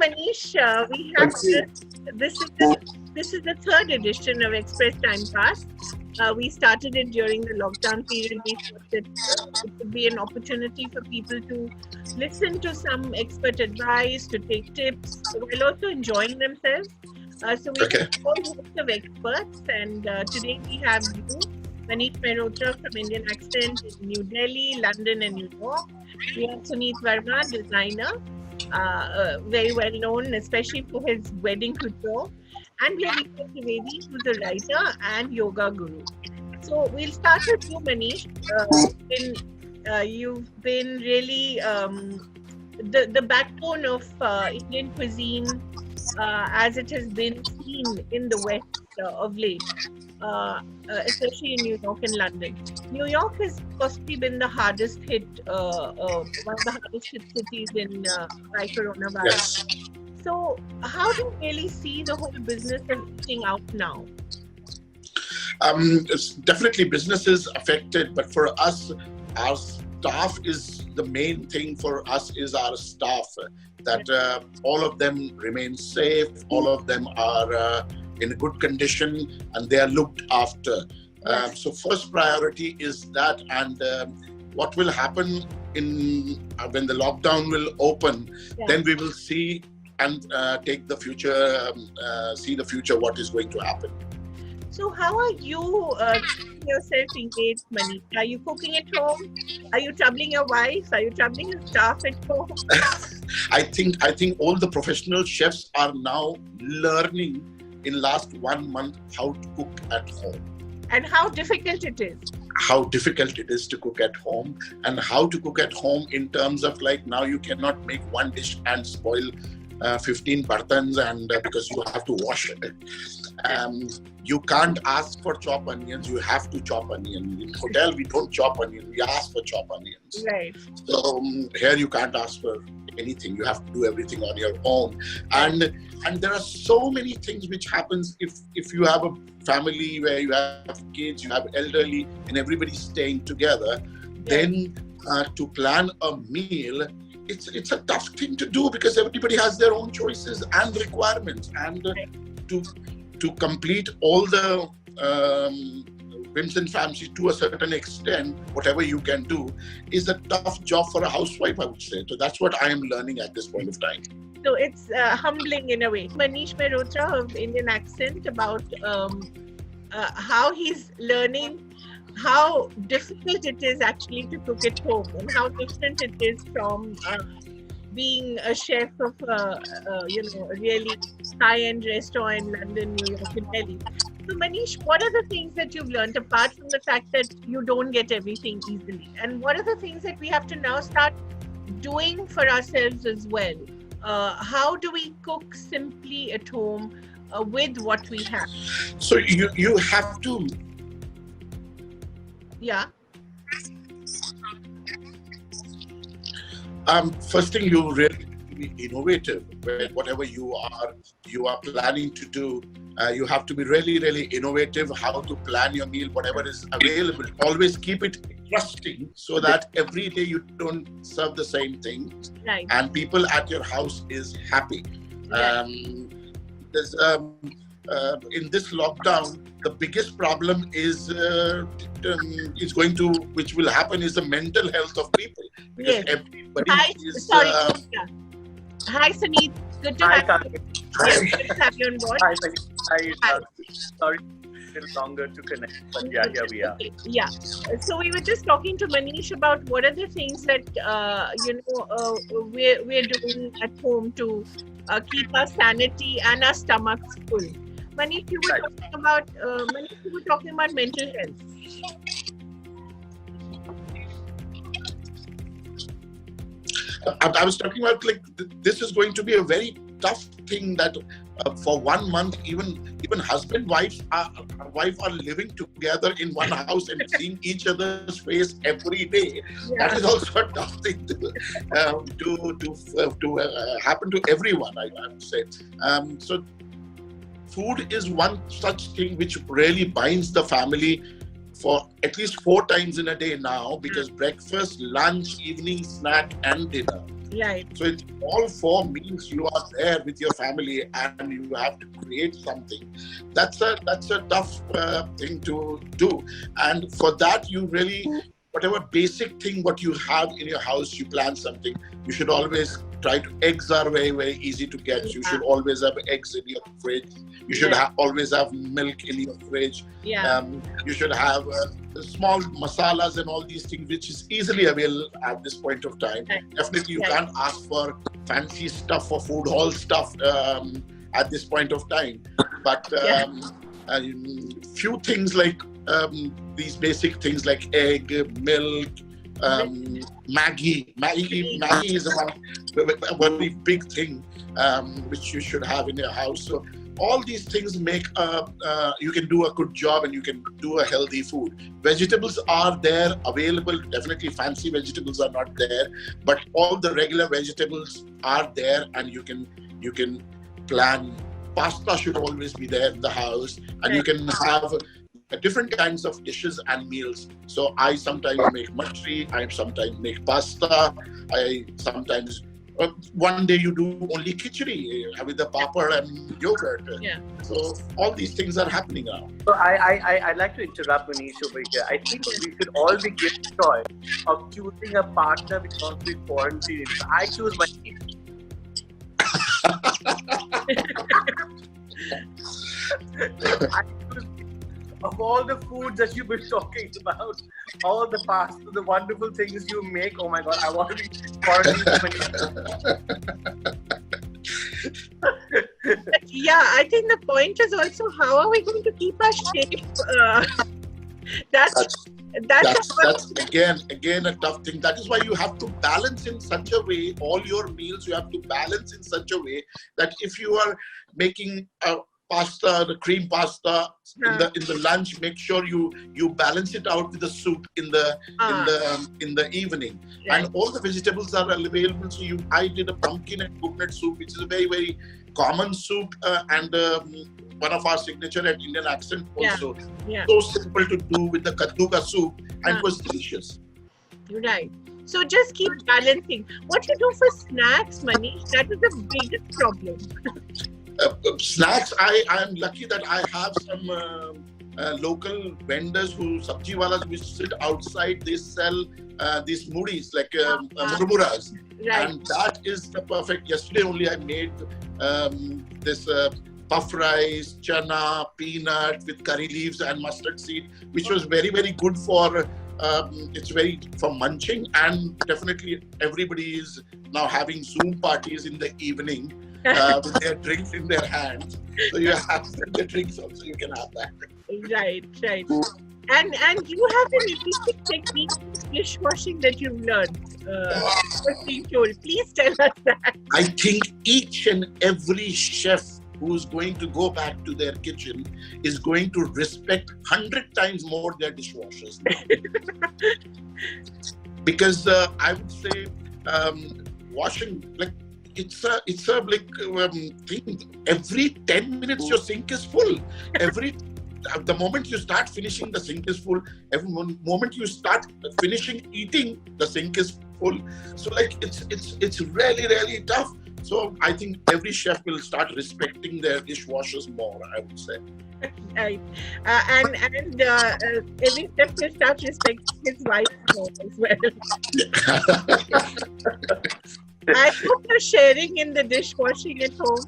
Manish, we have Thank you. this is the third edition of Express Time Pass. We started it during the lockdown period. We thought that it would be an opportunity for people to listen to some expert advice, to take tips, while also enjoying themselves. So we have Okay. a whole host of experts, and today we have you, Manish Mehrotra from Indian Accent in New Delhi, London, and New York. We have Suneet Verma, designer, very well known, especially for his wedding couture. And we have Deepak Trivedi, who's a writer and yoga guru. So we'll start with you, Manish. You've been really the backbone of Indian cuisine as it has been seen in the West of late, especially in New York and London. New York has possibly been the hardest hit, one of the hardest hit cities in by coronavirus. Yes. So, how do you really see the whole business of eating out now? It's definitely business is affected, but for us, our staff is the main thing. For us is our staff, that all of them remain safe, all of them are in good condition, and they are looked after. So first priority is that, and what will happen in when the lockdown will open, then we will see and take the future, see the future, what is going to happen. So, how are you keeping yourself engaged, Manish? Are you cooking at home? Are you troubling your wife? Are you troubling your staff at home? I think all the professional chefs are now learning in last 1 month how to cook at home. And how difficult it is. How difficult it is to cook at home, and how to cook at home in terms of, like, now you cannot make one dish and spoil 15 bartans, and because you have to wash it. You can't ask for chop onions, you have to chop onion. In hotel, we don't chop onion, we ask for chop onions. Right. So here you can't ask for anything, you have to do everything on your own. And there are so many things which happens if you have a family where you have kids, you have elderly, and everybody's staying together, then to plan a meal, it's a tough thing to do, because everybody has their own choices and requirements, and to complete all the whims and fancies to a certain extent, whatever you can do, is a tough job for a housewife, I would say. So that's what I am learning at this point of time. So it's humbling in a way. Manish Mehrotra of Indian Accent, about how he's learning how difficult it is actually to cook at home, and how different it is from being a chef of a really high-end restaurant in London, New York, and Delhi. So Manish, what are the things that you've learned, apart from the fact that you don't get everything easily? And what are the things that we have to now start doing for ourselves as well? How do we cook simply at home with what we have? So you have to... Yeah. First thing, you really be innovative. Whatever you are planning to do, you have to be really, really innovative. How to plan your meal, whatever is available. Always keep it interesting, so that every day you don't serve the same thing, Right. and people at your house is happy. There's in this lockdown, the biggest problem is which will happen, is the mental health of people. Because everybody is... Hi, Suneet. Good to have you. Yes, good to have you on board. Hi. Sorry, a little longer to connect, but yeah, here we are. Okay. Yeah. So we were just talking to Manish about what are the things that we're doing at home to keep our sanity and our stomachs full. Manish, you were talking about mental health. I was talking about, like, this is going to be a very tough thing, that for 1 month, even husband wife are living together in one house and seeing each other's face every day. That is also a tough thing to happen to everyone, I would say. So food is one such thing which really binds the family for at least 4 times in a day now, because breakfast, lunch, evening snack, and dinner. Right. So it's all 4 meals you are there with your family and you have to create something. That's a tough thing to do. And for that, you really, whatever basic thing what you have in your house, you plan something. You should always try to. Eggs are very, very easy to get. You should always have eggs in your fridge. You should always have milk in your fridge. You should have small masalas and all these things, which is easily available at this point of time. Definitely, you can't ask for fancy stuff or food hall stuff at this point of time. But few things like these basic things like egg, milk, Maggie. Maggie is a very big thing which you should have in your house. So all these things make you can do a good job and you can do a healthy food. Vegetables are there available. Definitely fancy vegetables are not there, but all the regular vegetables are there, and you can plan. Pasta should always be there in the house, and you can have different kinds of dishes and meals. So I sometimes make matri, I sometimes make pasta, I sometimes one day you do only khichdi with the papad and yogurt. So all these things are happening now. So I'd like to interrupt Manish over here. I think we should all be given the choice of choosing a partner which wants to be quarantined. I choose Manish. Of all the foods that you've been talking about, all the pasta, the wonderful things you make, oh my God, I want to be I think the point is also, how are we going to keep our shape? That's again a tough thing. That is why you have to balance in such a way, all your meals you have to balance in such a way that if you are making a pasta, the cream pasta in the lunch, make sure you balance it out with the soup in the evening. And all the vegetables are available. So I did a pumpkin and coconut soup, which is a very, very common soup and one of our signature at Indian Accent also. So simple to do with the kaddu ka soup, and it was delicious. Right. So just keep balancing. What you do for snacks, Manish? That is the biggest problem. Snacks, I am lucky that I have some local vendors who sabji walas which sit outside. They sell these moodies like murmuras, and that is the perfect. Yesterday only I made this puff rice, chana, peanut with curry leaves and mustard seed, which was very, very good for. It's very for munching, and definitely everybody is now having Zoom parties in the evening. With their drinks in their hands, so you have the drinks also. You can have that. Right. And you have an interesting technique of dishwashing that you've learned. Please tell us that. I think each and every chef who's going to go back to their kitchen is going to respect 100 times more their dishwashers now. Because I would say washing like. It's a like thing. Every 10 minutes your sink is full. The moment you start finishing, the sink is full. Every moment you start finishing eating, the sink is full. So like it's really, really tough. So I think every chef will start respecting their dishwashers more, I would say. Right. And every chef will start respecting his wife more as well. I hope you're sharing in the dishwashing at home.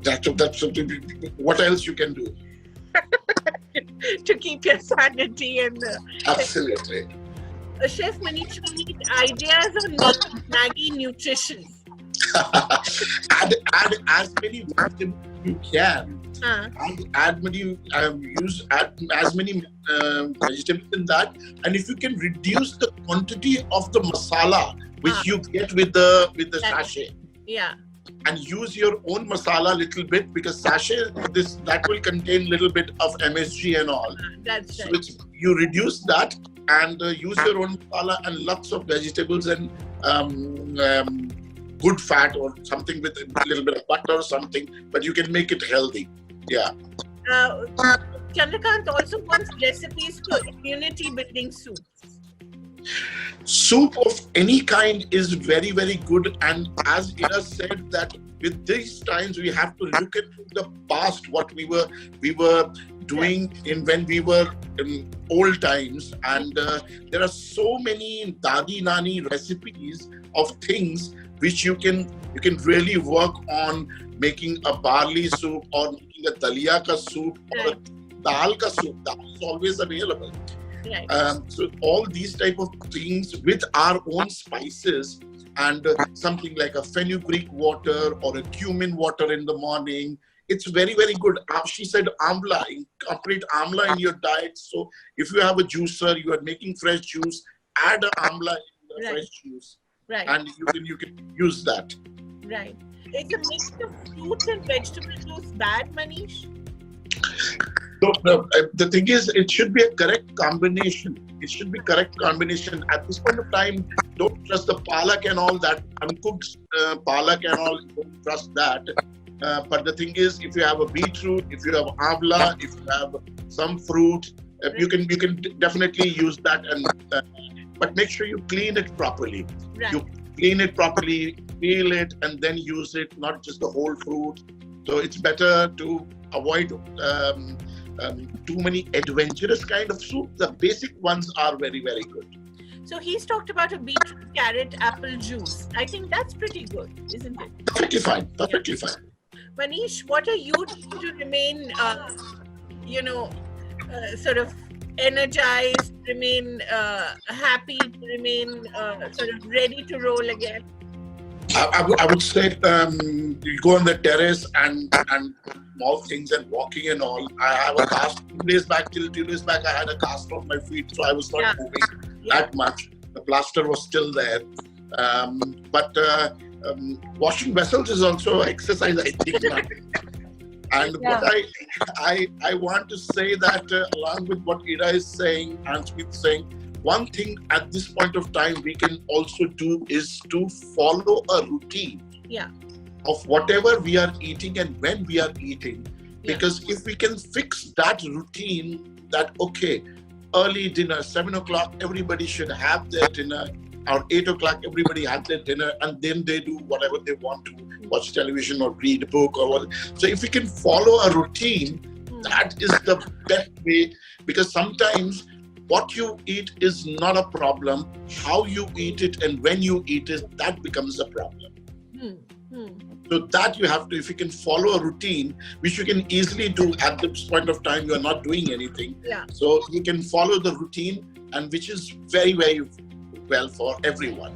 That's what else you can do to keep your sanity and absolutely. Chef Manish, we need ideas on Maggie nutrition. add as many vegetables you can. Add as many vegetables in that, and if you can reduce the quantity of the masala which you get with the sachet, and use your own masala a little bit, because sachet that will contain little bit of MSG and all. That's right. So you reduce that and use your own masala and lots of vegetables and good fat or something with a little bit of butter or something, but you can make it healthy. Chandrakant also wants recipes for immunity building soups. Soup of any kind is very, very good. And as Ira said, that with these times we have to look at the past, what we were doing in when we were in old times. And there are so many dadi nani recipes of things which you can really work on, making a barley soup or making a dalia ka soup or a dal ka soup. Dal is always available. Right. So all these type of things with our own spices and something like a fenugreek water or a cumin water in the morning. It's very, very good. She said amla, incorporate amla in your diet. So if you have a juicer, you are making fresh juice, add a amla in the fresh juice. Right. And you can use that. Right. Is a mix of fruits and vegetable juice bad, Manish? So the thing is, it should be a correct combination. It should be correct combination. At this point of time, don't trust the palak and all that. Uncooked palak and all, don't trust that. But the thing is, if you have a beetroot, if you have amla, if you have some fruit, you can definitely use that. And but make sure you clean it properly. Right. You clean it properly, peel it, and then use it, not just the whole fruit. So it's better to avoid too many adventurous kind of soup. The basic ones are very, very good. So he's talked about a beetroot, carrot, apple juice. I think that's pretty good, isn't it? Perfectly fine. Perfectly fine. Manish, what are you doing to remain, sort of energized, remain happy, to remain sort of ready to roll again? I would say you go on the terrace and small things and walking and all. I have a cast 2 days back, till 2 days back, I had a cast on my feet, so I was not moving that much. The plaster was still there. But washing vessels is also exercise, I think. And what I want to say that along with what Ira is saying and Smith is saying, one thing at this point of time we can also do is to follow a routine of whatever we are eating and when we are eating. Because if we can fix that routine, that okay, early dinner, 7 o'clock, everybody should have their dinner, or 8 o'clock, everybody had their dinner, and then they do whatever they want to, watch television or read a book or what. So if we can follow a routine, that is the best way, because sometimes what you eat is not a problem. How you eat it and when you eat it, that becomes a problem. So that you have to, if you can follow a routine, which you can easily do at this point of time, you are not doing anything. So you can follow the routine, and which is very, very well for everyone.